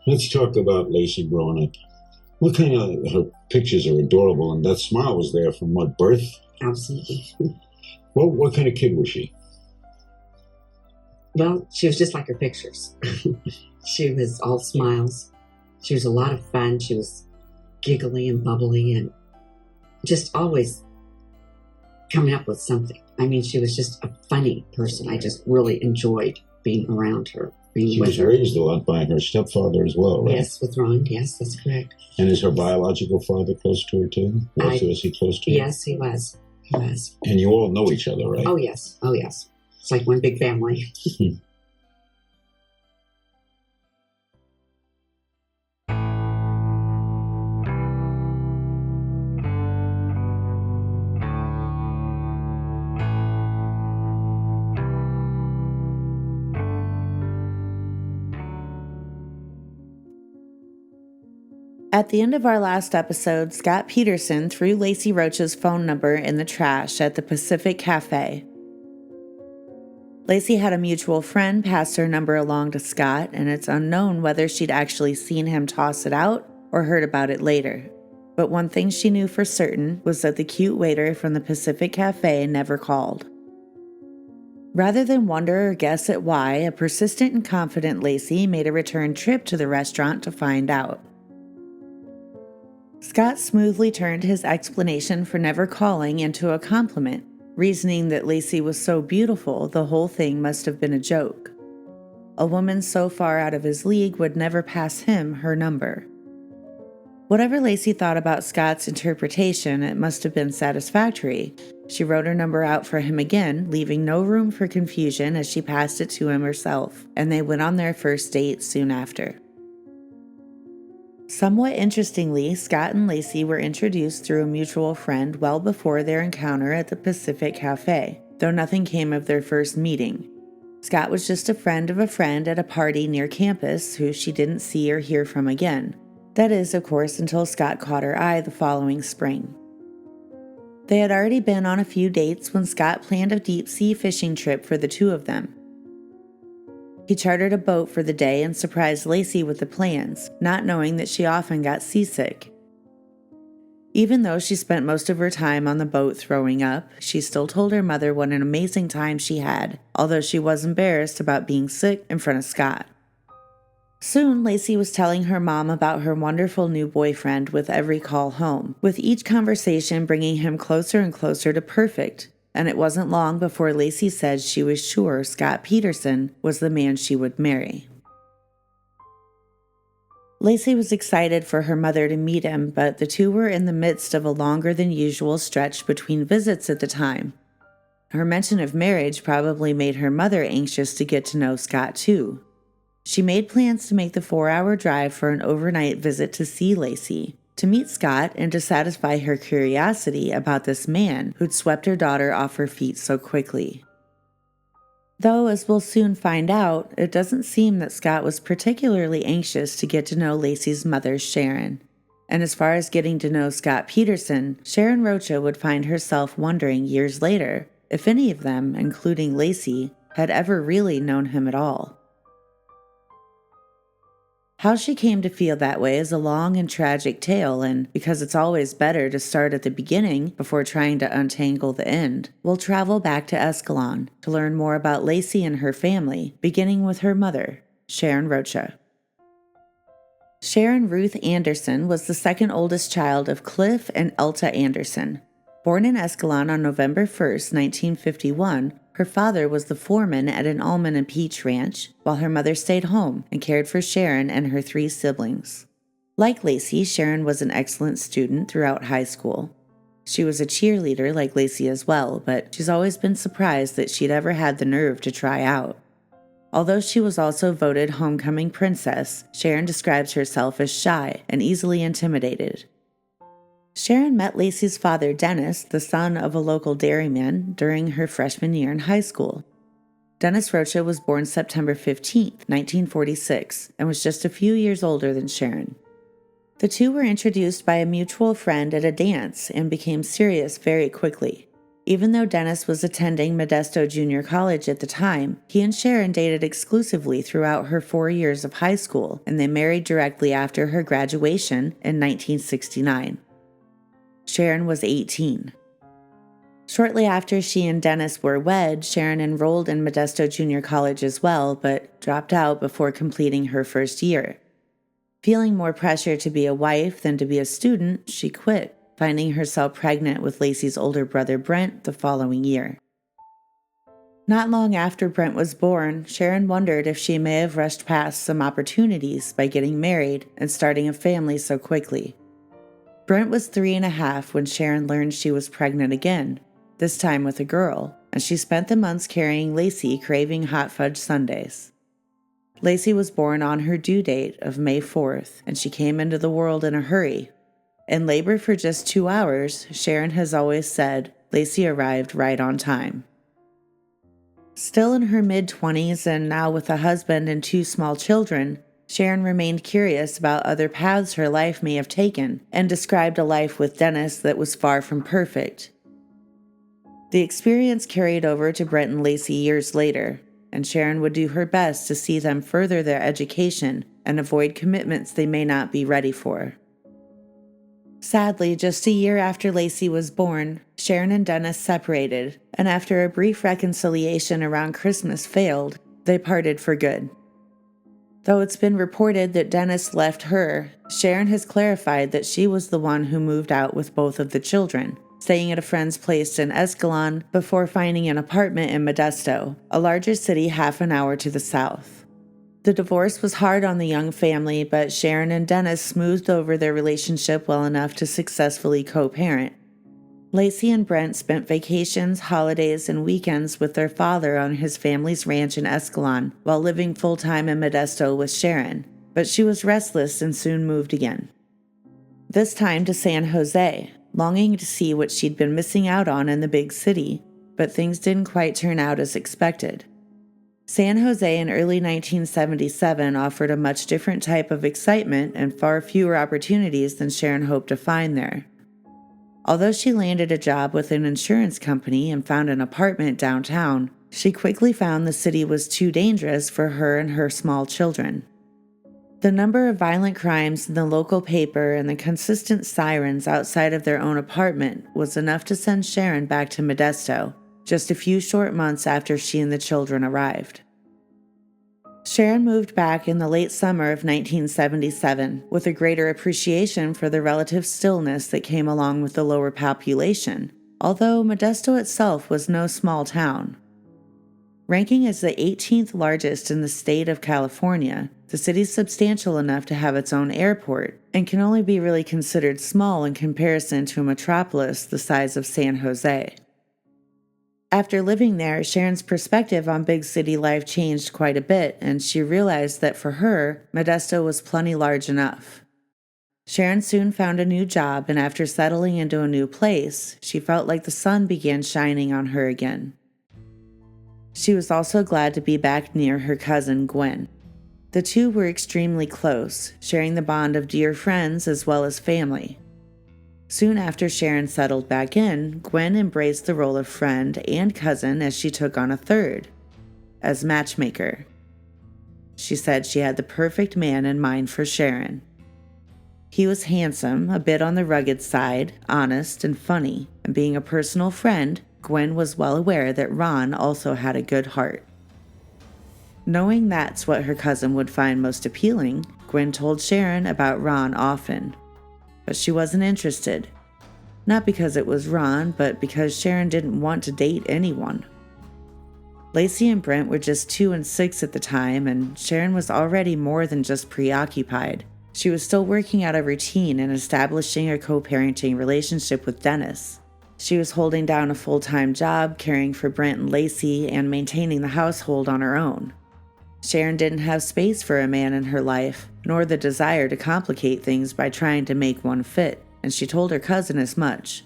Let's talk about Laci growing up. What kind of her pictures are adorable, and that smile was there from what, birth? Absolutely. What kind of kid was she? Well, she was just like her pictures. She was all smiles. She was a lot of fun. She was giggly and bubbly and just always coming up with something. I mean, she was just a funny person. I just really enjoyed being around her. She was raised a lot by her stepfather as well, right? Yes, with Ron. Yes, that's correct. And is her biological father close to her too? Was he close to her? Yes, he was. He was. And you all know each other, right? Oh, yes. Oh, yes. It's like one big family. At the end of our last episode, Scott Peterson threw Laci Rocha's phone number in the trash at the Pacific Cafe. Laci had a mutual friend pass her number along to Scott, and it's unknown whether she'd actually seen him toss it out or heard about it later. But one thing she knew for certain was that the cute waiter from the Pacific Cafe never called. Rather than wonder or guess at why, a persistent and confident Laci made a return trip to the restaurant to find out. Scott smoothly turned his explanation for never calling into a compliment, reasoning that Laci was so beautiful the whole thing must have been a joke. A woman so far out of his league would never pass him her number. Whatever Laci thought about Scott's interpretation, it must have been satisfactory. She wrote her number out for him again, leaving no room for confusion as she passed it to him herself, and they went on their first date soon after. Somewhat interestingly, Scott and Laci were introduced through a mutual friend well before their encounter at the Pacific Cafe, though nothing came of their first meeting. Scott was just a friend of a friend at a party near campus who she didn't see or hear from again. That is, of course, until Scott caught her eye the following spring. They had already been on a few dates when Scott planned a deep-sea fishing trip for the two of them. He chartered a boat for the day and surprised Laci with the plans, not knowing that she often got seasick. Even though she spent most of her time on the boat throwing up, she still told her mother what an amazing time she had, although she was embarrassed about being sick in front of Scott. Soon, Laci was telling her mom about her wonderful new boyfriend with every call home, with each conversation bringing him closer and closer to perfect. And it wasn't long before Laci said she was sure Scott Peterson was the man she would marry. Laci was excited for her mother to meet him, but the two were in the midst of a longer than usual stretch between visits at the time. Her mention of marriage probably made her mother anxious to get to know Scott too. She made plans to make the 4-hour drive for an overnight visit to see Laci, to meet Scott and to satisfy her curiosity about this man who'd swept her daughter off her feet so quickly. Though, as we'll soon find out, it doesn't seem that Scott was particularly anxious to get to know Laci's mother, Sharon. And as far as getting to know Scott Peterson, Sharon Rocha would find herself wondering years later if any of them, including Laci, had ever really known him at all. How she came to feel that way is a long and tragic tale, and because it's always better to start at the beginning before trying to untangle the end, we'll travel back to Escalon to learn more about Laci and her family, beginning with her mother, Sharon Rocha. Sharon Ruth Anderson was the second oldest child of Cliff and Elta Anderson. Born in Escalon on November 1st, 1951, her father was the foreman at an almond and peach ranch, while her mother stayed home and cared for Sharon and her 3 siblings. Like Laci, Sharon was an excellent student throughout high school. She was a cheerleader like Laci as well, but she's always been surprised that she'd ever had the nerve to try out. Although she was also voted homecoming princess, Sharon describes herself as shy and easily intimidated. Sharon met Laci's father, Dennis, the son of a local dairyman, during her freshman year in high school. Dennis Rocha was born September 15, 1946, and was just a few years older than Sharon. The two were introduced by a mutual friend at a dance and became serious very quickly. Even though Dennis was attending Modesto Junior College at the time, he and Sharon dated exclusively throughout her 4 years of high school, and they married directly after her graduation in 1969. Sharon was 18. Shortly after she and Dennis were wed, Sharon enrolled in Modesto Junior College as well, but dropped out before completing her first year. Feeling more pressure to be a wife than to be a student, she quit, finding herself pregnant with Lacy's older brother Brent the following year. Not long after Brent was born, Sharon wondered if she may have rushed past some opportunities by getting married and starting a family so quickly. Brent was 3.5 when Sharon learned she was pregnant again, this time with a girl, and she spent the months carrying Lacy, craving hot fudge sundaes. Lacy was born on her due date of May 4th, and she came into the world in a hurry. In labor for just 2 hours, Sharon has always said Lacy arrived right on time. Still in her mid-20s and now with a husband and 2 small children, Sharon remained curious about other paths her life may have taken and described a life with Dennis that was far from perfect. The experience carried over to Brent and Lacy years later, and Sharon would do her best to see them further their education and avoid commitments they may not be ready for. Sadly, just a year after Lacy was born, Sharon and Dennis separated, and after a brief reconciliation around Christmas failed, they parted for good. Though it's been reported that Dennis left her, Sharon has clarified that she was the one who moved out with both of the children, staying at a friend's place in Escalon before finding an apartment in Modesto, a larger city half an hour to the south. The divorce was hard on the young family, but Sharon and Dennis smoothed over their relationship well enough to successfully co-parent. Lacy and Brent spent vacations, holidays, and weekends with their father on his family's ranch in Escalon while living full-time in Modesto with Sharon, but she was restless and soon moved again. This time to San Jose, longing to see what she'd been missing out on in the big city, but things didn't quite turn out as expected. San Jose in early 1977 offered a much different type of excitement and far fewer opportunities than Sharon hoped to find there. Although she landed a job with an insurance company and found an apartment downtown, she quickly found the city was too dangerous for her and her small children. The number of violent crimes in the local paper and the consistent sirens outside of their own apartment was enough to send Sharon back to Modesto, just a few short months after she and the children arrived. Sharon moved back in the late summer of 1977 with a greater appreciation for the relative stillness that came along with the lower population, although Modesto itself was no small town. Ranking as the 18th largest in the state of California, the city's substantial enough to have its own airport and can only be really considered small in comparison to a metropolis the size of San Jose. After living there, Sharon's perspective on big city life changed quite a bit, and she realized that for her, Modesto was plenty large enough. Sharon soon found a new job, and after settling into a new place, she felt like the sun began shining on her again. She was also glad to be back near her cousin, Gwen. The two were extremely close, sharing the bond of dear friends as well as family. Soon after Sharon settled back in, Gwen embraced the role of friend and cousin as she took on a third, as matchmaker. She said she had the perfect man in mind for Sharon. He was handsome, a bit on the rugged side, honest and funny, and being a personal friend, Gwen was well aware that Ron also had a good heart. Knowing that's what her cousin would find most appealing, Gwen told Sharon about Ron often. But she wasn't interested. Not because it was Ron, but because Sharon didn't want to date anyone. Lacy and Brent were just 2 and 6 at the time, and Sharon was already more than just preoccupied. She was still working out a routine and establishing a co-parenting relationship with Dennis. She was holding down a full-time job, caring for Brent and Lacy, and maintaining the household on her own. Sharon didn't have space for a man in her life, nor the desire to complicate things by trying to make one fit, and she told her cousin as much.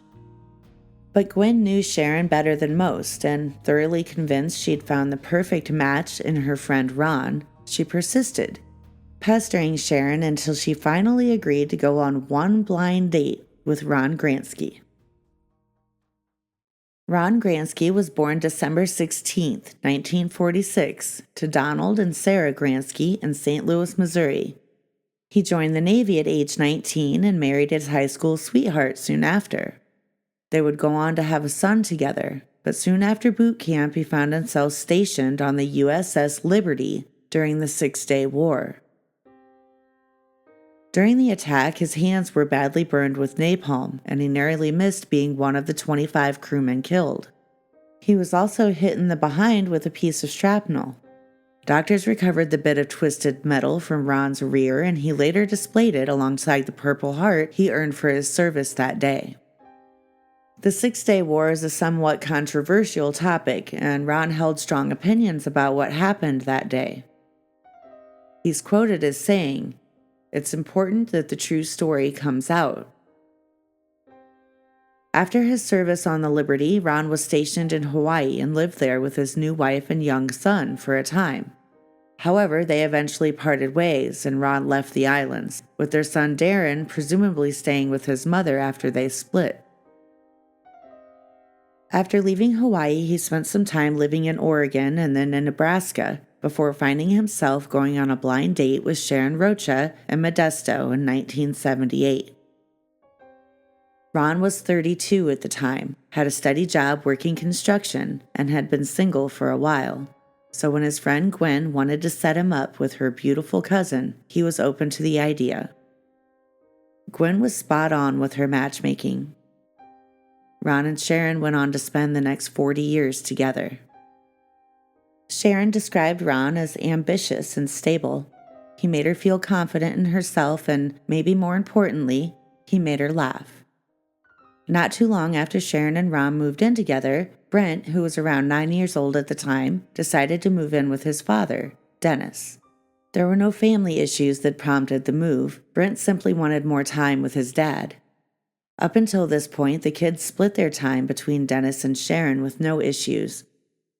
But Gwen knew Sharon better than most, and thoroughly convinced she'd found the perfect match in her friend Ron, she persisted, pestering Sharon until she finally agreed to go on one blind date with Ron Gransky. Ron Gransky was born December 16, 1946, to Donald and Sarah Gransky in St. Louis, Missouri. He joined the Navy at age 19 and married his high school sweetheart soon after. They would go on to have a son together, but soon after boot camp he found himself stationed on the USS Liberty during the Six-Day War. During the attack, his hands were badly burned with napalm, and he narrowly missed being one of the 25 crewmen killed. He was also hit in the behind with a piece of shrapnel. Doctors recovered the bit of twisted metal from Ron's rear, and he later displayed it alongside the Purple Heart he earned for his service that day. The Six-Day War is a somewhat controversial topic, and Ron held strong opinions about what happened that day. He's quoted as saying, "It's important that the true story comes out." After his service on the Liberty, Ron was stationed in Hawaii and lived there with his new wife and young son for a time. However, they eventually parted ways, and Ron left the islands, with their son Darren presumably staying with his mother after they split. After leaving Hawaii, he spent some time living in Oregon and then in Nebraska, before finding himself going on a blind date with Sharon Rocha in Modesto in 1978. Ron was 32 at the time, had a steady job working construction, and had been single for a while. So when his friend Gwen wanted to set him up with her beautiful cousin, he was open to the idea. Gwen was spot on with her matchmaking. Ron and Sharon went on to spend the next 40 years together. Sharon described Ron as ambitious and stable. He made her feel confident in herself, and, maybe more importantly, he made her laugh. Not too long after Sharon and Ron moved in together, Brent, who was around 9 years old at the time, decided to move in with his father, Dennis. There were no family issues that prompted the move. Brent simply wanted more time with his dad. Up until this point, the kids split their time between Dennis and Sharon with no issues.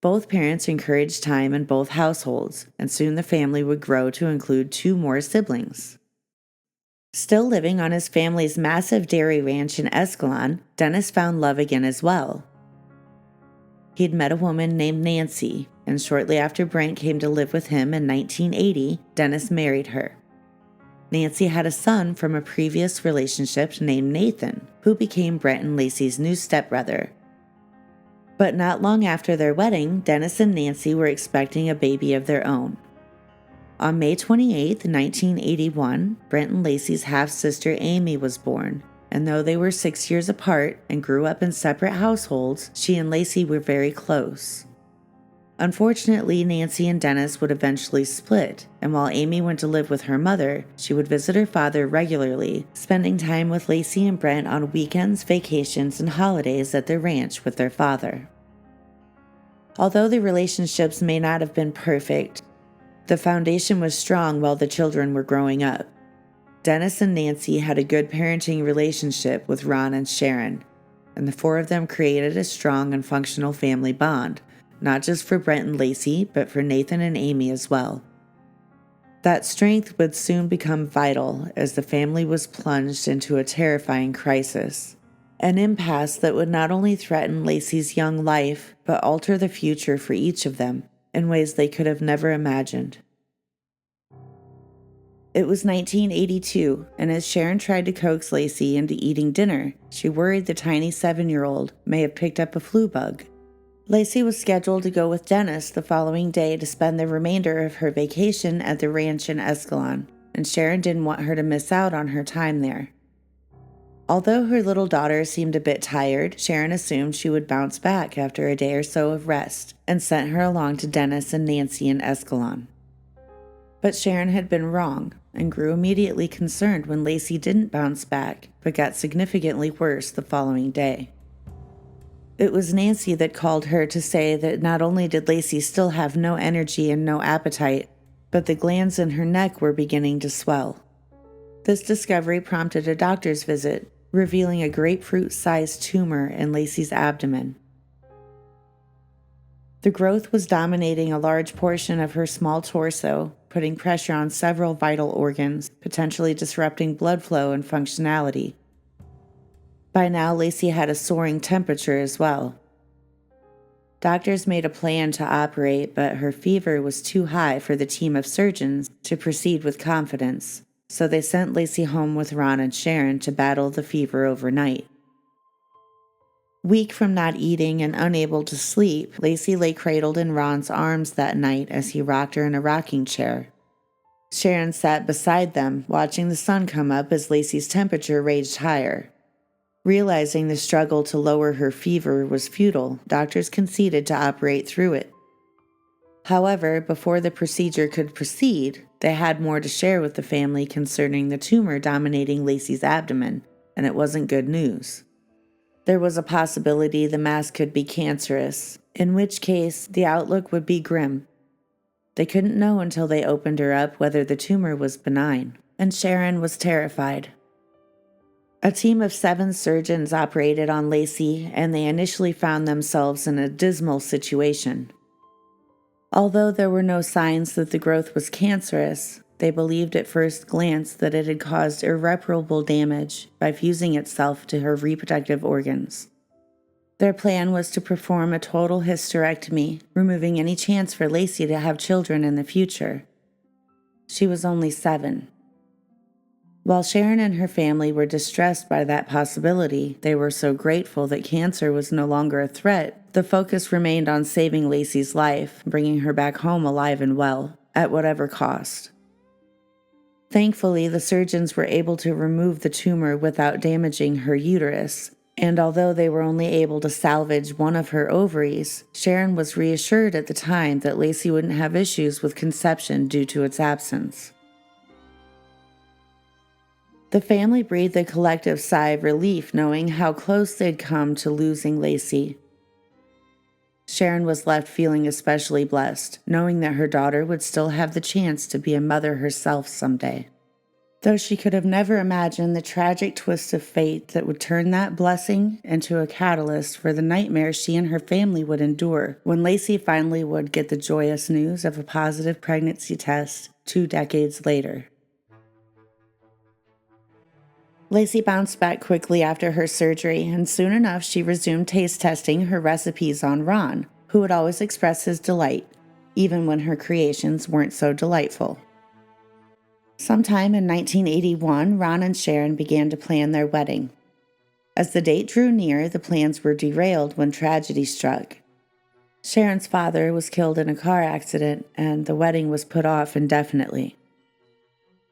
Both parents encouraged time in both households, and soon the family would grow to include 2 more siblings. Still living on his family's massive dairy ranch in Escalon, Dennis found love again as well. He'd met a woman named Nancy, and shortly after Brent came to live with him in 1980, Dennis married her. Nancy had a son from a previous relationship named Nathan, who became Brent and Lacy's new stepbrother. But not long after their wedding, Dennis and Nancy were expecting a baby of their own. On May 28, 1981, Brent and Lacy's half-sister Amy was born, and though they were 6 years apart and grew up in separate households, she and Lacy were very close. Unfortunately, Nancy and Dennis would eventually split, and while Amy went to live with her mother, she would visit her father regularly, spending time with Lacy and Brent on weekends, vacations, and holidays at their ranch with their father. Although the relationships may not have been perfect, the foundation was strong while the children were growing up. Dennis and Nancy had a good parenting relationship with Ron and Sharon, and the 4 of them created a strong and functional family bond, not just for Brent and Lacy, but for Nathan and Amy as well. That strength would soon become vital as the family was plunged into a terrifying crisis, an impasse that would not only threaten Lacy's young life, but alter the future for each of them in ways they could have never imagined. It was 1982, and as Sharon tried to coax Lacy into eating dinner, she worried the tiny 7-year-old may have picked up a flu bug. Lacy was scheduled to go with Dennis the following day to spend the remainder of her vacation at the ranch in Escalon, and Sharon didn't want her to miss out on her time there. Although her little daughter seemed a bit tired, Sharon assumed she would bounce back after a day or so of rest, and sent her along to Dennis and Nancy in Escalon. But Sharon had been wrong, and grew immediately concerned when Lacy didn't bounce back, but got significantly worse the following day. It was Nancy that called her to say that not only did Lacy still have no energy and no appetite, but the glands in her neck were beginning to swell. This discovery prompted a doctor's visit, revealing a grapefruit-sized tumor in Lacy's abdomen. The growth was dominating a large portion of her small torso, putting pressure on several vital organs, potentially disrupting blood flow and functionality. By now, Lacy had a soaring temperature as well. Doctors made a plan to operate, but her fever was too high for the team of surgeons to proceed with confidence, so they sent Laci home with Ron and Sharon to battle the fever overnight. Weak from not eating and unable to sleep, Laci lay cradled in Ron's arms that night as he rocked her in a rocking chair. Sharon sat beside them, watching the sun come up as Laci's temperature raged higher. Realizing the struggle to lower her fever was futile, doctors conceded to operate through it. However, before the procedure could proceed, they had more to share with the family concerning the tumor dominating Laci's abdomen, and it wasn't good news. There was a possibility the mass could be cancerous, in which case the outlook would be grim. They couldn't know until they opened her up whether the tumor was benign, and Sharon was terrified. A team of 7 surgeons operated on Laci, and they initially found themselves in a dismal situation. Although there were no signs that the growth was cancerous, they believed at first glance that it had caused irreparable damage by fusing itself to her reproductive organs. Their plan was to perform a total hysterectomy, removing any chance for Laci to have children in the future. She was only 7. While Sharon and her family were distressed by that possibility, they were so grateful that cancer was no longer a threat, the focus remained on saving Laci's life, bringing her back home alive and well, at whatever cost. Thankfully, the surgeons were able to remove the tumor without damaging her uterus, and although they were only able to salvage one of her ovaries, Sharon was reassured at the time that Laci wouldn't have issues with conception due to its absence. The family breathed a collective sigh of relief knowing how close they'd come to losing Laci. Sharon was left feeling especially blessed, knowing that her daughter would still have the chance to be a mother herself someday. Though she could have never imagined the tragic twist of fate that would turn that blessing into a catalyst for the nightmare she and her family would endure when Laci finally would get the joyous news of a positive pregnancy test 2 decades later. Laci bounced back quickly after her surgery, and soon enough she resumed taste testing her recipes on Ron, who would always express his delight, even when her creations weren't so delightful. Sometime in 1981, Ron and Sharon began to plan their wedding. As the date drew near, the plans were derailed when tragedy struck. Sharon's father was killed in a car accident, and the wedding was put off indefinitely.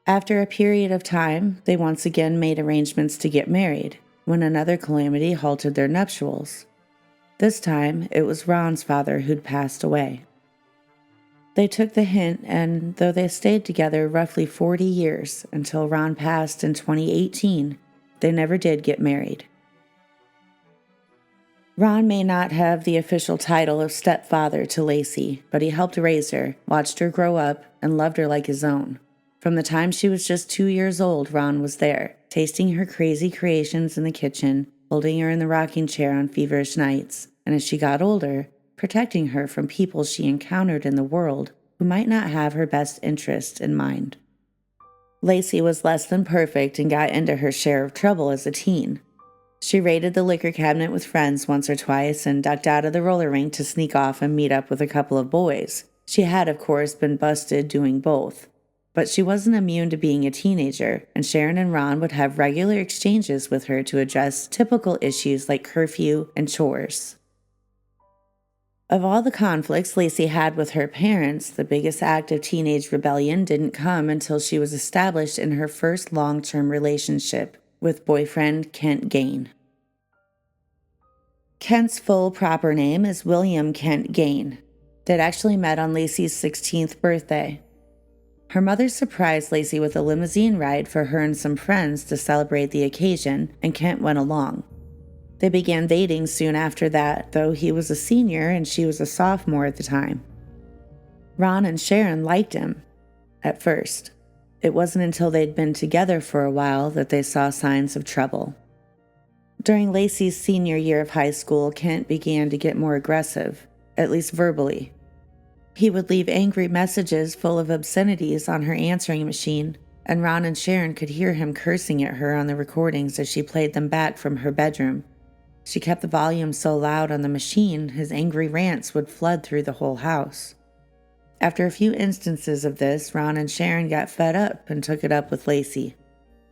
After a period of time, they once again made arrangements to get married, when another calamity halted their nuptials. This time, it was Ron's father who'd passed away. They took the hint, and though they stayed together roughly 40 years until Ron passed in 2018, they never did get married. Ron may not have the official title of stepfather to Laci, but he helped raise her, watched her grow up, and loved her like his own. From the time she was just 2 years old, Ron was there, tasting her crazy creations in the kitchen, holding her in the rocking chair on feverish nights, and as she got older, protecting her from people she encountered in the world who might not have her best interest in mind. Laci was less than perfect and got into her share of trouble as a teen. She raided the liquor cabinet with friends once or twice and ducked out of the roller rink to sneak off and meet up with a couple of boys. She had, of course, been busted doing both. But she wasn't immune to being a teenager, and Sharon and Ron would have regular exchanges with her to address typical issues like curfew and chores. Of all the conflicts Laci had with her parents, the biggest act of teenage rebellion didn't come until she was established in her first long-term relationship with boyfriend Kent Gain. Kent's full proper name is William Kent Gain. They'd actually met on Laci's 16th birthday. Her mother surprised Laci with a limousine ride for her and some friends to celebrate the occasion, and Kent went along. They began dating soon after that, though he was a senior and she was a sophomore at the time. Ron and Sharon liked him, at first. It wasn't until they'd been together for a while that they saw signs of trouble. During Laci's senior year of high school, Kent began to get more aggressive, at least verbally. He would leave angry messages full of obscenities on her answering machine, and Ron and Sharon could hear him cursing at her on the recordings as she played them back from her bedroom. She kept the volume so loud on the machine, his angry rants would flood through the whole house. After a few instances of this, Ron and Sharon got fed up and took it up with Laci.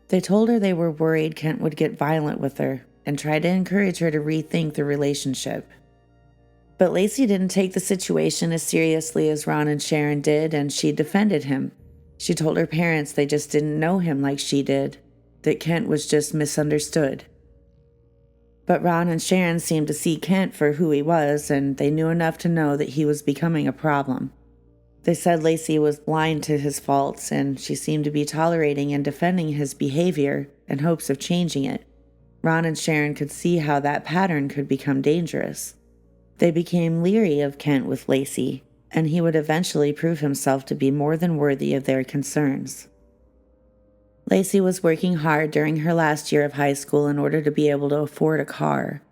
They told her they were worried Kent would get violent with her and tried to encourage her to rethink the relationship. But Laci didn't take the situation as seriously as Ron and Sharon did, and she defended him. She told her parents they just didn't know him like she did, that Kent was just misunderstood. But Ron and Sharon seemed to see Kent for who he was, and they knew enough to know that he was becoming a problem. They said Laci was blind to his faults, and she seemed to be tolerating and defending his behavior in hopes of changing it. Ron and Sharon could see how that pattern could become dangerous. They became leery of Kent with Laci, and he would eventually prove himself to be more than worthy of their concerns. Laci was working hard during her last year of high school in order to be able to afford a car.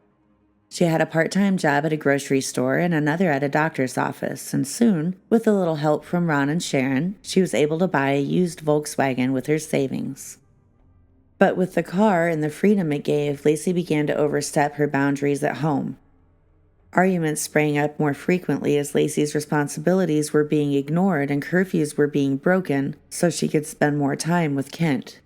She had a part-time job at a grocery store and another at a doctor's office, and soon, with a little help from Ron and Sharon, she was able to buy a used Volkswagen with her savings. But with the car and the freedom it gave, Laci began to overstep her boundaries at home. Arguments sprang up more frequently as Laci's responsibilities were being ignored and curfews were being broken so she could spend more time with Kent.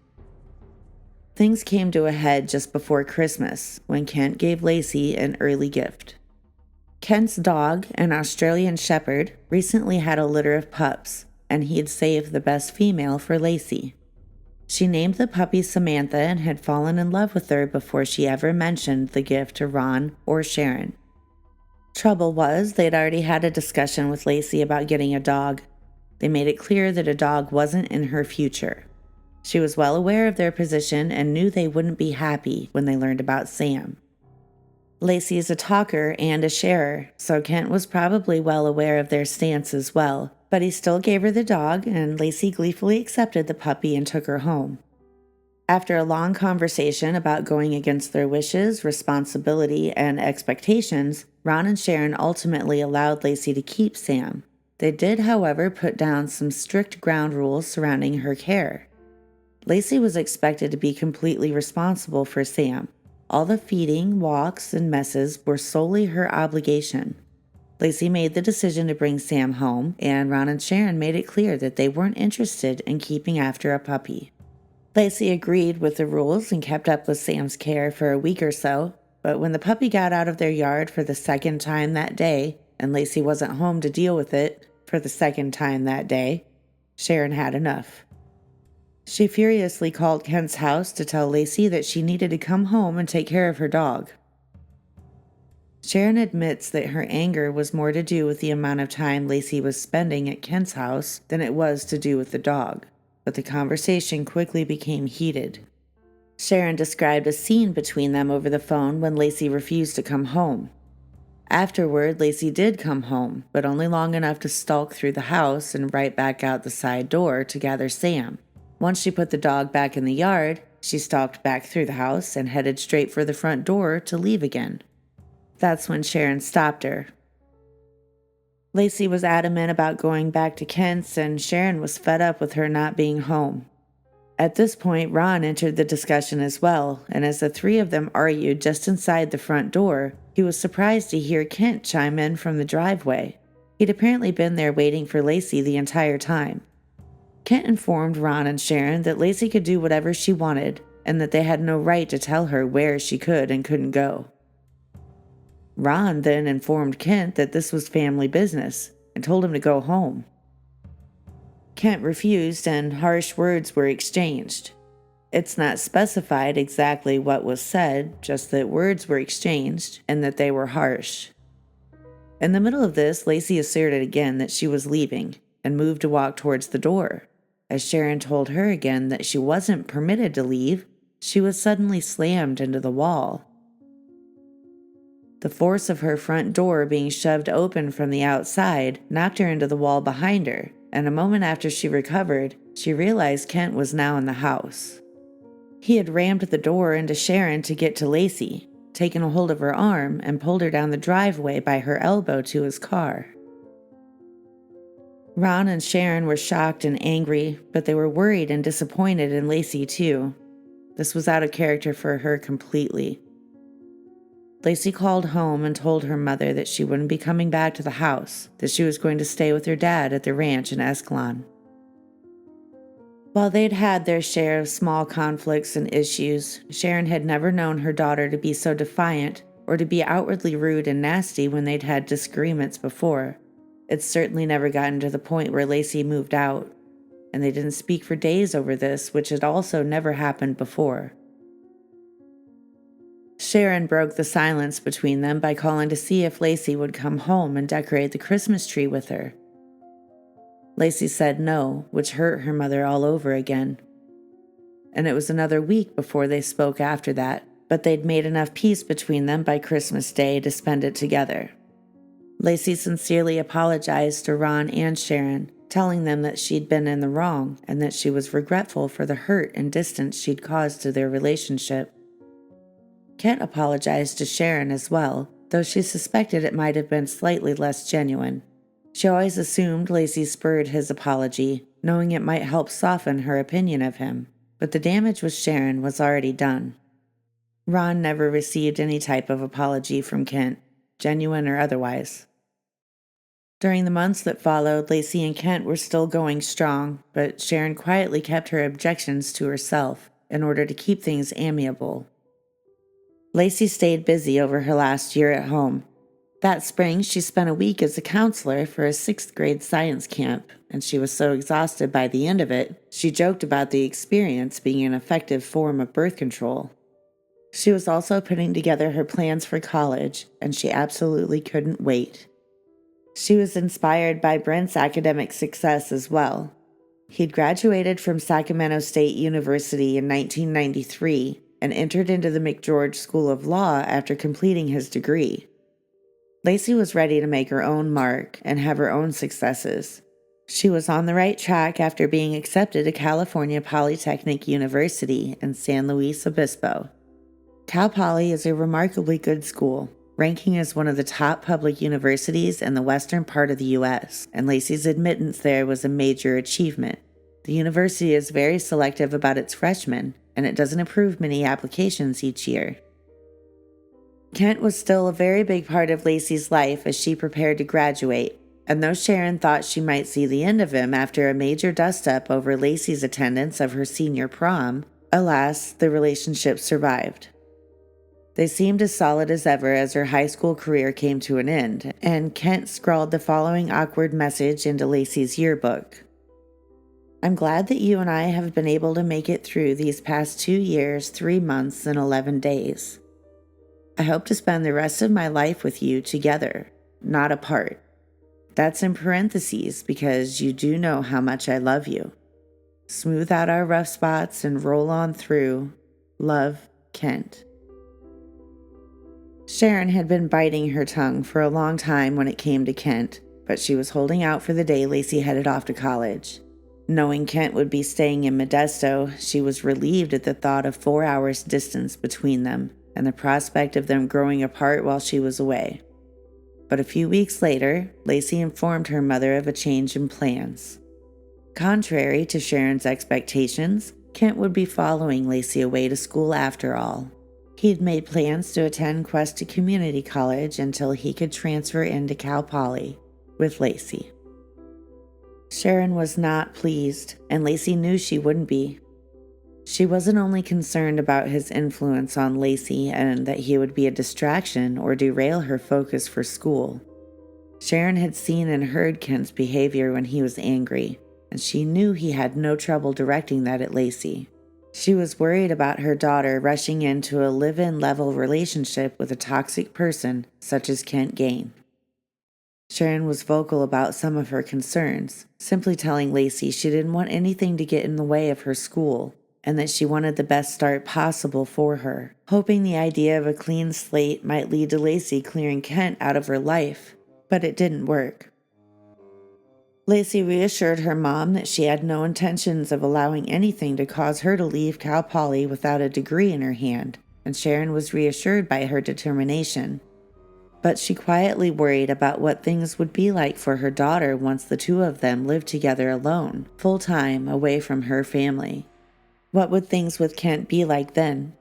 Things came to a head just before Christmas when Kent gave Laci an early gift. Kent's dog, an Australian Shepherd, recently had a litter of pups, and he had saved the best female for Laci. She named the puppy Samantha and had fallen in love with her before she ever mentioned the gift to Ron or Sharon. Trouble was, they'd already had a discussion with Laci about getting a dog. They made it clear that a dog wasn't in her future. She was well aware of their position and knew they wouldn't be happy when they learned about Sam. Laci is a talker and a sharer, so Kent was probably well aware of their stance as well, but he still gave her the dog, and Laci gleefully accepted the puppy and took her home. After a long conversation about going against their wishes, responsibility, and expectations, Ron and Sharon ultimately allowed Laci to keep Sam. They did, however, put down some strict ground rules surrounding her care. Laci was expected to be completely responsible for Sam. All the feeding, walks, and messes were solely her obligation. Laci made the decision to bring Sam home, and Ron and Sharon made it clear that they weren't interested in keeping after a puppy. Laci agreed with the rules and kept up with Sam's care for a week or so, but when the puppy got out of their yard for the second time that day, and Laci wasn't home to deal with it for the second time that day, Sharon had enough. She furiously called Kent's house to tell Laci that she needed to come home and take care of her dog. Sharon admits that her anger was more to do with the amount of time Laci was spending at Kent's house than it was to do with the dog, but the conversation quickly became heated. Sharon described a scene between them over the phone when Laci refused to come home. Afterward, Laci did come home, but only long enough to stalk through the house and right back out the side door to gather Sam. Once she put the dog back in the yard, she stalked back through the house and headed straight for the front door to leave again. That's when Sharon stopped her. Laci was adamant about going back to Kent's, and Sharon was fed up with her not being home. At this point, Ron entered the discussion as well, and as the three of them argued just inside the front door, he was surprised to hear Kent chime in from the driveway. He'd apparently been there waiting for Laci the entire time. Kent informed Ron and Sharon that Laci could do whatever she wanted, and that they had no right to tell her where she could and couldn't go. Ron then informed Kent that this was family business, and told him to go home. Kent refused, and harsh words were exchanged. It's not specified exactly what was said, just that words were exchanged, and that they were harsh. In the middle of this, Laci asserted again that she was leaving, and moved to walk towards the door. As Sharon told her again that she wasn't permitted to leave, she was suddenly slammed into the wall. The force of her front door being shoved open from the outside knocked her into the wall behind her, and a moment after she recovered, she realized Kent was now in the house. He had rammed the door into Sharon to get to Laci, taken a hold of her arm, and pulled her down the driveway by her elbow to his car. Ron and Sharon were shocked and angry, but they were worried and disappointed in Laci too. This was out of character for her completely. Lacy called home and told her mother that she wouldn't be coming back to the house, that she was going to stay with her dad at the ranch in Escalon. While they'd had their share of small conflicts and issues, Sharon had never known her daughter to be so defiant or to be outwardly rude and nasty when they'd had disagreements before. It certainly never gotten to the point where Lacy moved out, and they didn't speak for days over this, which had also never happened before. Sharon broke the silence between them by calling to see if Lacy would come home and decorate the Christmas tree with her. Lacy said no, which hurt her mother all over again. And it was another week before they spoke after that, but they'd made enough peace between them by Christmas Day to spend it together. Lacy sincerely apologized to Ron and Sharon, telling them that she'd been in the wrong and that she was regretful for the hurt and distance she'd caused to their relationship. Kent apologized to Sharon as well, though she suspected it might have been slightly less genuine. She always assumed Lacy spurred his apology, knowing it might help soften her opinion of him, but the damage with Sharon was already done. Ron never received any type of apology from Kent, genuine or otherwise. During the months that followed, Lacy and Kent were still going strong, but Sharon quietly kept her objections to herself in order to keep things amiable. Lacy stayed busy over her last year at home. That spring, she spent a week as a counselor for a 6th grade science camp, and she was so exhausted by the end of it, she joked about the experience being an effective form of birth control. She was also putting together her plans for college, and she absolutely couldn't wait. She was inspired by Brent's academic success as well. He'd graduated from Sacramento State University in 1993 and entered into the McGeorge School of Law after completing his degree. Lacy was ready to make her own mark and have her own successes. She was on the right track after being accepted to California Polytechnic University in San Luis Obispo. Cal Poly is a remarkably good school, ranking as one of the top public universities in the western part of the U.S., and Lacy's admittance there was a major achievement. The university is very selective about its freshmen, and it doesn't approve many applications each year. Kent was still a very big part of Lacy's life as she prepared to graduate, and though Sharon thought she might see the end of him after a major dust-up over Lacy's attendance of her senior prom, alas, the relationship survived. They seemed as solid as ever as her high school career came to an end, and Kent scrawled the following awkward message into Lacy's yearbook. I'm glad that you and I have been able to make it through these past 2 years, 3 months, and 11 days. I hope to spend the rest of my life with you together, not apart. That's in parentheses because you do know how much I love you. Smooth out our rough spots and roll on through. Love, Kent. Sharon had been biting her tongue for a long time when it came to Kent, but she was holding out for the day Lacy headed off to college. Knowing Kent would be staying in Modesto, she was relieved at the thought of 4 hours distance between them and the prospect of them growing apart while she was away. But a few weeks later, Lacy informed her mother of a change in plans. Contrary to Sharon's expectations, Kent would be following Lacy away to school after all. He had made plans to attend Cuesta Community College until he could transfer into Cal Poly with Lacy. Sharon was not pleased, and Lacy knew she wouldn't be. She wasn't only concerned about his influence on Lacy and that he would be a distraction or derail her focus for school. Sharon had seen and heard Kent's behavior when he was angry, and she knew he had no trouble directing that at Lacy. She was worried about her daughter rushing into a live-in level relationship with a toxic person such as Kent Gain. Sharon was vocal about some of her concerns, simply telling Lacy she didn't want anything to get in the way of her school, and that she wanted the best start possible for her, hoping the idea of a clean slate might lead to Lacy clearing Kent out of her life, but it didn't work. Lacy reassured her mom that she had no intentions of allowing anything to cause her to leave Cal Poly without a degree in her hand, and Sharon was reassured by her determination. But she quietly worried about what things would be like for her daughter once the two of them lived together alone, full-time, away from her family. What would things with Kent be like then?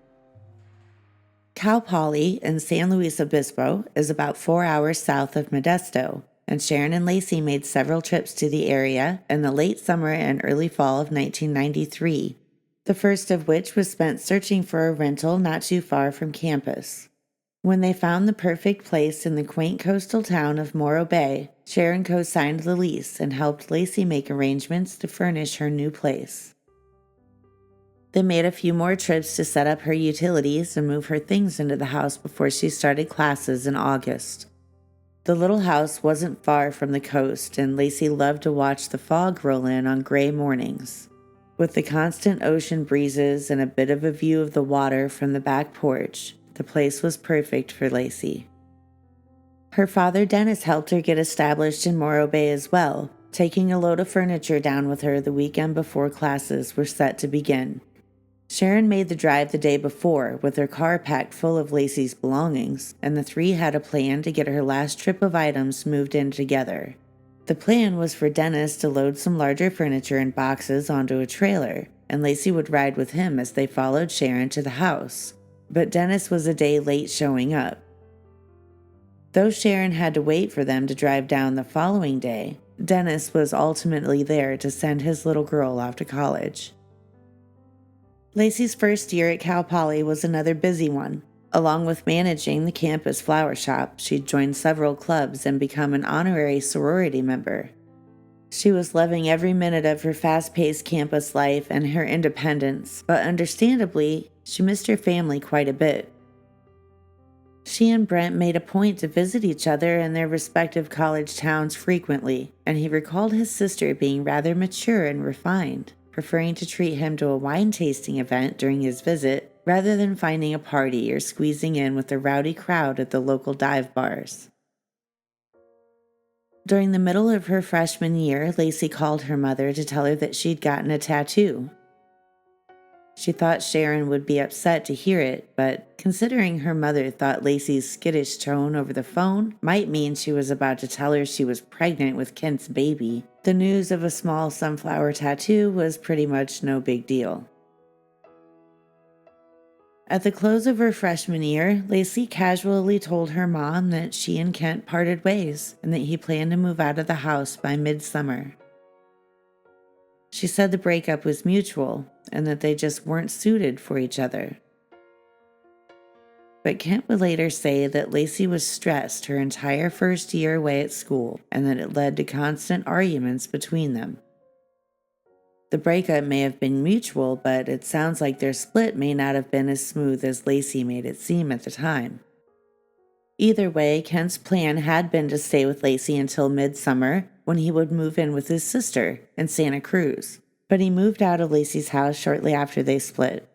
Cal Poly in San Luis Obispo is about 4 hours south of Modesto, and Sharon and Lacy made several trips to the area in the late summer and early fall of 1993, the first of which was spent searching for a rental not too far from campus. When they found the perfect place in the quaint coastal town of Morro Bay, Sharon co-signed the lease and helped Lacy make arrangements to furnish her new place. They made a few more trips to set up her utilities and move her things into the house before she started classes in August. The little house wasn't far from the coast, and Lacy loved to watch the fog roll in on gray mornings. With the constant ocean breezes and a bit of a view of the water from the back porch, the place was perfect for Lacy. Her father Dennis helped her get established in Morro Bay as well, taking a load of furniture down with her the weekend before classes were set to begin. Sharon made the drive the day before with her car packed full of Lacy's belongings, and the three had a plan to get her last trip of items moved in together. The plan was for Dennis to load some larger furniture in boxes onto a trailer, and Lacy would ride with him as they followed Sharon to the house. But Dennis was a day late showing up. Though Sharon had to wait for them to drive down the following day, Dennis was ultimately there to send his little girl off to college. Lacy's first year at Cal Poly was another busy one. Along with managing the campus flower shop, she'd joined several clubs and become an honorary sorority member. She was loving every minute of her fast-paced campus life and her independence, but understandably, she missed her family quite a bit. She and Brent made a point to visit each other in their respective college towns frequently, and he recalled his sister being rather mature and refined, preferring to treat him to a wine tasting event during his visit rather than finding a party or squeezing in with the rowdy crowd at the local dive bars. During the middle of her freshman year, Lacy called her mother to tell her that she'd gotten a tattoo. She thought Sharon would be upset to hear it, but considering her mother thought Lacy's skittish tone over the phone might mean she was about to tell her she was pregnant with Kent's baby, the news of a small sunflower tattoo was pretty much no big deal. At the close of her freshman year, Lacy casually told her mom that she and Kent parted ways and that he planned to move out of the house by midsummer. She said the breakup was mutual and that they just weren't suited for each other. But Kent would later say that Lacy was stressed her entire first year away at school and that it led to constant arguments between them. The breakup may have been mutual, but it sounds like their split may not have been as smooth as Lacy made it seem at the time. Either way, Kent's plan had been to stay with Lacy until midsummer, when he would move in with his sister in Santa Cruz, but he moved out of Lacy's house shortly after they split.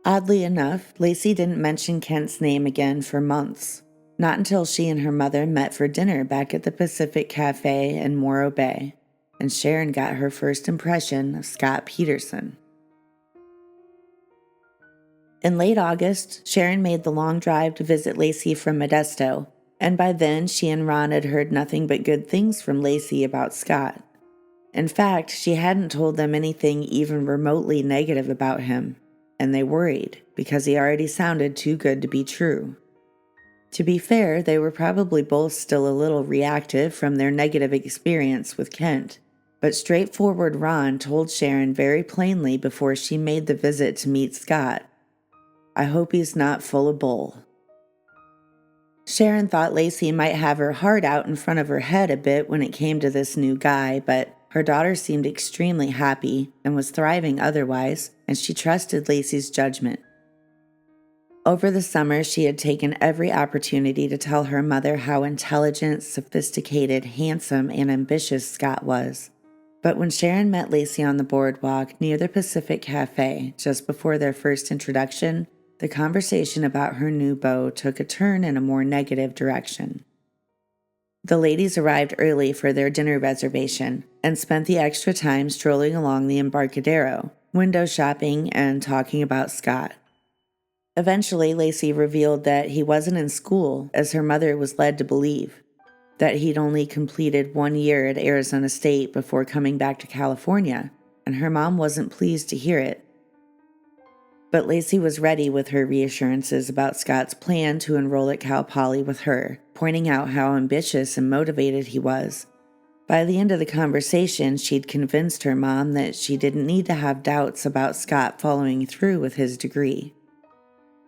Oddly enough, Lacy didn't mention Kent's name again for months, not until she and her mother met for dinner back at the Pacific Cafe in Morro Bay, and Sharon got her first impression of Scott Peterson. In late August, Sharon made the long drive to visit Lacy from Modesto, and by then she and Ron had heard nothing but good things from Lacy about Scott. In fact, she hadn't told them anything even remotely negative about him, and they worried because he already sounded too good to be true. To be fair, they were probably both still a little reactive from their negative experience with Kent, but straightforward Ron told Sharon very plainly before she made the visit to meet Scott, "I hope he's not full of bull." Sharon thought Lacy might have her heart out in front of her head a bit when it came to this new guy, but her daughter seemed extremely happy and was thriving otherwise, and she trusted Lacy's judgment. Over the summer, she had taken every opportunity to tell her mother how intelligent, sophisticated, handsome, and ambitious Scott was. But when Sharon met Lacy on the boardwalk near the Pacific Cafe just before their first introduction, the conversation about her new beau took a turn in a more negative direction. The ladies arrived early for their dinner reservation and spent the extra time strolling along the Embarcadero, window shopping and talking about Scott. Eventually, Lacy revealed that he wasn't in school, as her mother was led to believe, that he'd only completed 1 year at Arizona State before coming back to California, and her mom wasn't pleased to hear it. But Lacy was ready with her reassurances about Scott's plan to enroll at Cal Poly with her, pointing out how ambitious and motivated he was. By the end of the conversation, she'd convinced her mom that she didn't need to have doubts about Scott following through with his degree.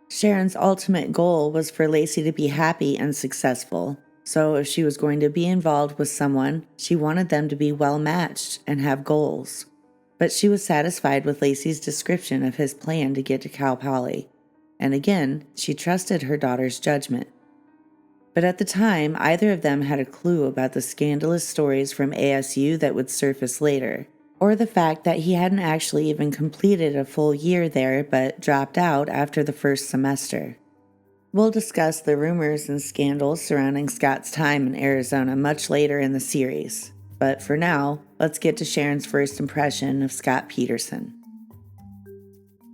Sharon's ultimate goal was for Lacy to be happy and successful, so if she was going to be involved with someone, she wanted them to be well matched and have goals. But she was satisfied with Lacy's description of his plan to get to Cal Poly, and again, she trusted her daughter's judgment. But at the time, either of them had a clue about the scandalous stories from ASU that would surface later, or the fact that he hadn't actually even completed a full year there but dropped out after the first semester. We'll discuss the rumors and scandals surrounding Scott's time in Arizona much later in the series, but for now, let's get to Sharon's first impression of Scott Peterson.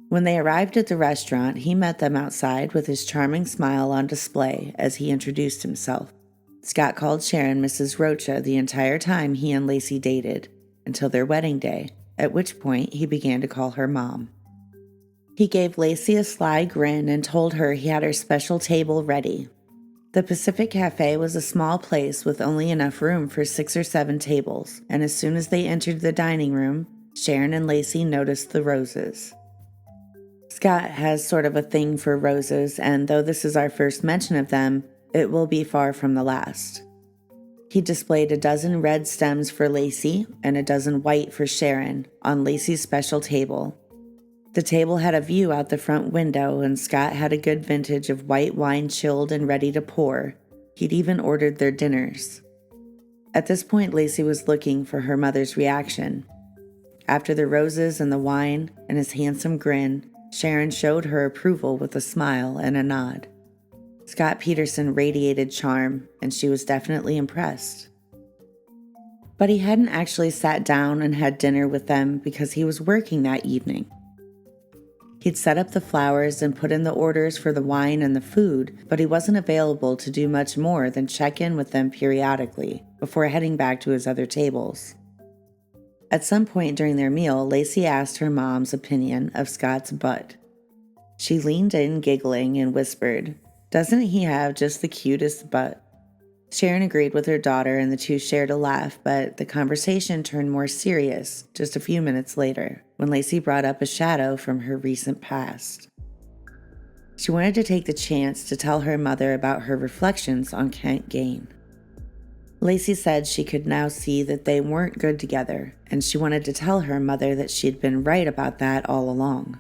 When they arrived at the restaurant, he met them outside with his charming smile on display as he introduced himself. Scott called Sharon Mrs. Rocha the entire time he and Lacy dated, until their wedding day, at which point he began to call her Mom. He gave Lacy a sly grin and told her he had her special table ready. The Pacific Cafe was a small place with only enough room for 6 or 7 tables, and as soon as they entered the dining room, Sharon and Lacy noticed the roses. Scott has sort of a thing for roses, and though this is our first mention of them, it will be far from the last. He displayed a dozen red stems for Lacy and a dozen white for Sharon on Lacy's special table. The table had a view out the front window, and Scott had a good vintage of white wine chilled and ready to pour. He'd even ordered their dinners. At this point, Lacy was looking for her mother's reaction. After the roses and the wine and his handsome grin, Sharon showed her approval with a smile and a nod. Scott Peterson radiated charm, and she was definitely impressed. But he hadn't actually sat down and had dinner with them because he was working that evening. He'd set up the flowers and put in the orders for the wine and the food, but he wasn't available to do much more than check in with them periodically before heading back to his other tables. At some point during their meal, Lacy asked her mom's opinion of Scott's butt. She leaned in, giggling, and whispered, "Doesn't he have just the cutest butt?" Sharon agreed with her daughter, and the two shared a laugh, but the conversation turned more serious just a few minutes later, when Lacy brought up a shadow from her recent past. She wanted to take the chance to tell her mother about her reflections on Kent Gain. Lacy said she could now see that they weren't good together, and she wanted to tell her mother that she'd been right about that all along.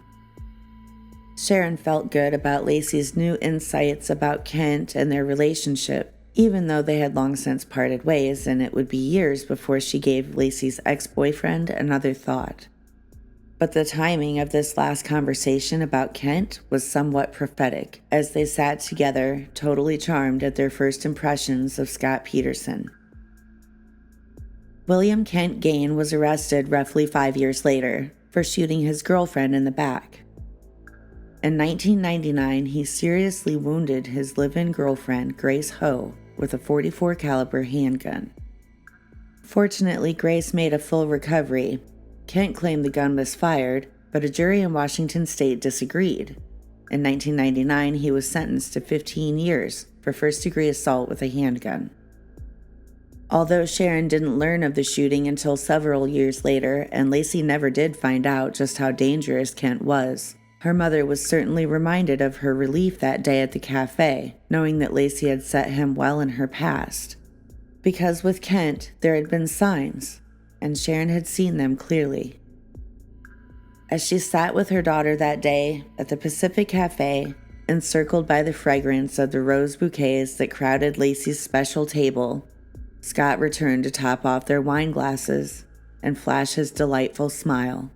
Sharon felt good about Lacy's new insights about Kent and their relationship, even though they had long since parted ways, and it would be years before she gave Lacy's ex-boyfriend another thought. But the timing of this last conversation about Kent was somewhat prophetic, as they sat together, totally charmed at their first impressions of Scott Peterson. William Kent Gain was arrested roughly 5 years later for shooting his girlfriend in the back. In 1999, he seriously wounded his live-in girlfriend, Grace Ho, with a .44 caliber handgun. Fortunately, Grace made a full recovery. Kent claimed the gun was fired, but a jury in Washington state disagreed. In 1999, he was sentenced to 15 years for first-degree assault with a handgun. Although Sharon didn't learn of the shooting until several years later, and Lacy never did find out just how dangerous Kent was, her mother was certainly reminded of her relief that day at the cafe, knowing that Lacy had set him well in her past. Because with Kent, there had been signs, and Sharon had seen them clearly. As she sat with her daughter that day at the Pacific Cafe, encircled by the fragrance of the rose bouquets that crowded Lacy's special table, Scott returned to top off their wine glasses and flash his delightful smile.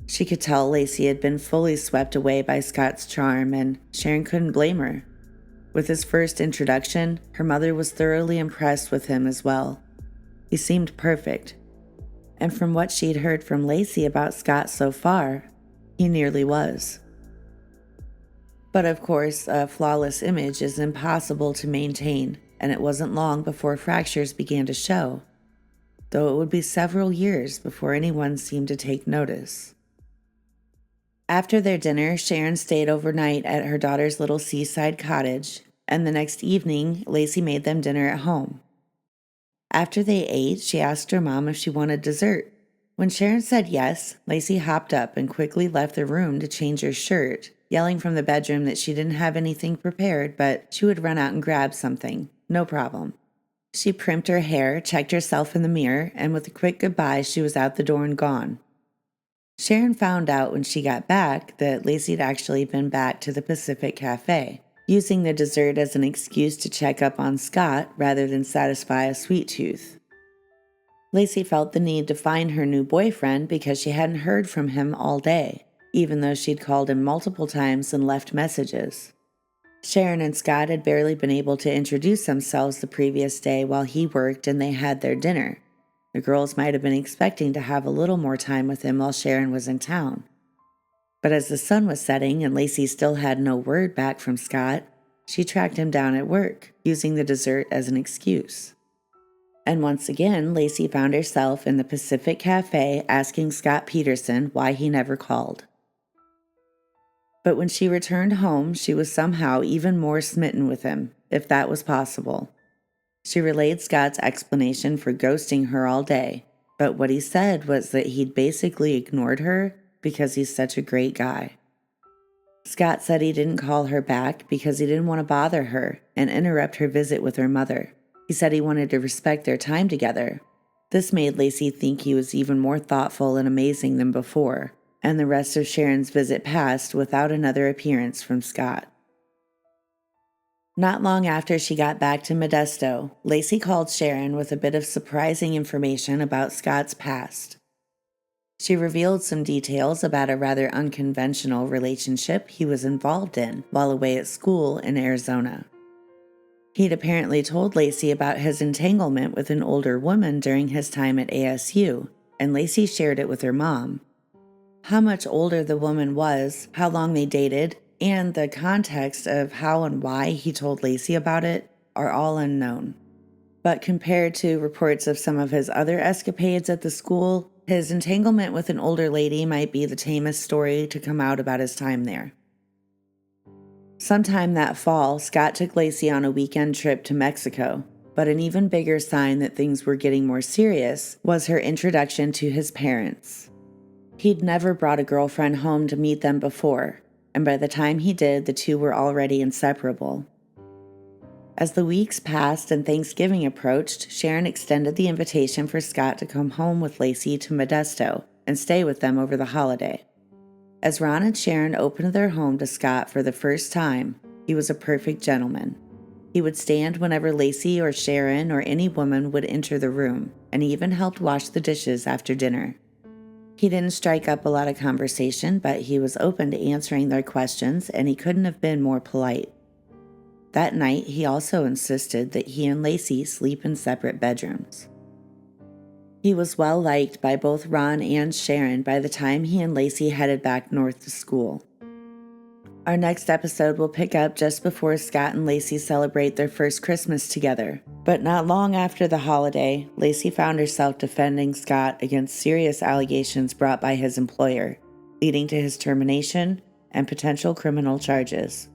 She could tell Lacy had been fully swept away by Scott's charm, and Sharon couldn't blame her. With his first introduction, her mother was thoroughly impressed with him as well. He seemed perfect, and from what she'd heard from Lacy about Scott so far, he nearly was. But of course, a flawless image is impossible to maintain, and it wasn't long before fractures began to show, though it would be several years before anyone seemed to take notice. After their dinner, Sharon stayed overnight at her daughter's little seaside cottage, and the next evening, Lacy made them dinner at home. After they ate, she asked her mom if she wanted dessert. When Sharon said yes, Lacy hopped up and quickly left the room to change her shirt, yelling from the bedroom that she didn't have anything prepared, but she would run out and grab something. No problem. She primped her hair, checked herself in the mirror, and with a quick goodbye, she was out the door and gone. Sharon found out when she got back that Lacy had actually been back to the Pacific Cafe, using the dessert as an excuse to check up on Scott rather than satisfy a sweet tooth. Lacy felt the need to find her new boyfriend because she hadn't heard from him all day, even though she'd called him multiple times and left messages. Sharon and Scott had barely been able to introduce themselves the previous day while he worked and they had their dinner. The girls might have been expecting to have a little more time with him while Sharon was in town. But as the sun was setting and Lacy still had no word back from Scott, she tracked him down at work, using the dessert as an excuse. And once again, Lacy found herself in the Pacific Cafe asking Scott Peterson why he never called. But when she returned home, she was somehow even more smitten with him, if that was possible. She relayed Scott's explanation for ghosting her all day, but what he said was that he'd basically ignored her because he's such a great guy. Scott said he didn't call her back because he didn't want to bother her and interrupt her visit with her mother. He said he wanted to respect their time together. This made Lacy think he was even more thoughtful and amazing than before, and the rest of Sharon's visit passed without another appearance from Scott. Not long after she got back to Modesto, Lacy called Sharon with a bit of surprising information about Scott's past. She revealed some details about a rather unconventional relationship he was involved in while away at school in Arizona. He'd apparently told Lacy about his entanglement with an older woman during his time at ASU, and Lacy shared it with her mom. How much older the woman was, how long they dated, and the context of how and why he told Lacy about it are all unknown. But compared to reports of some of his other escapades at the school, his entanglement with an older lady might be the tamest story to come out about his time there. Sometime that fall, Scott took Lacy on a weekend trip to Mexico, but an even bigger sign that things were getting more serious was her introduction to his parents. He'd never brought a girlfriend home to meet them before, and by the time he did, the two were already inseparable. As the weeks passed and Thanksgiving approached, Sharon extended the invitation for Scott to come home with Lacy to Modesto and stay with them over the holiday. As Ron and Sharon opened their home to Scott for the first time, he was a perfect gentleman. He would stand whenever Lacy or Sharon or any woman would enter the room, and he even helped wash the dishes after dinner. He didn't strike up a lot of conversation, but he was open to answering their questions, and he couldn't have been more polite. That night, he also insisted that he and Lacy sleep in separate bedrooms. He was well liked by both Ron and Sharon by the time he and Lacy headed back north to school. Our next episode will pick up just before Scott and Lacy celebrate their first Christmas together. But not long after the holiday, Lacy found herself defending Scott against serious allegations brought by his employer, leading to his termination and potential criminal charges.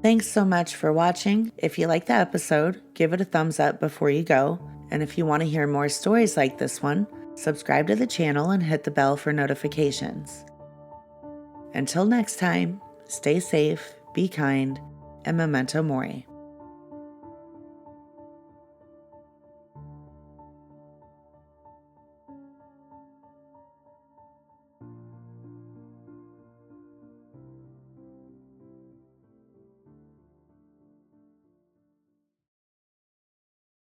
Thanks so much for watching. If you liked the episode, give it a thumbs up before you go. And if you want to hear more stories like this one, subscribe to the channel and hit the bell for notifications. Until next time, stay safe, be kind, and memento mori.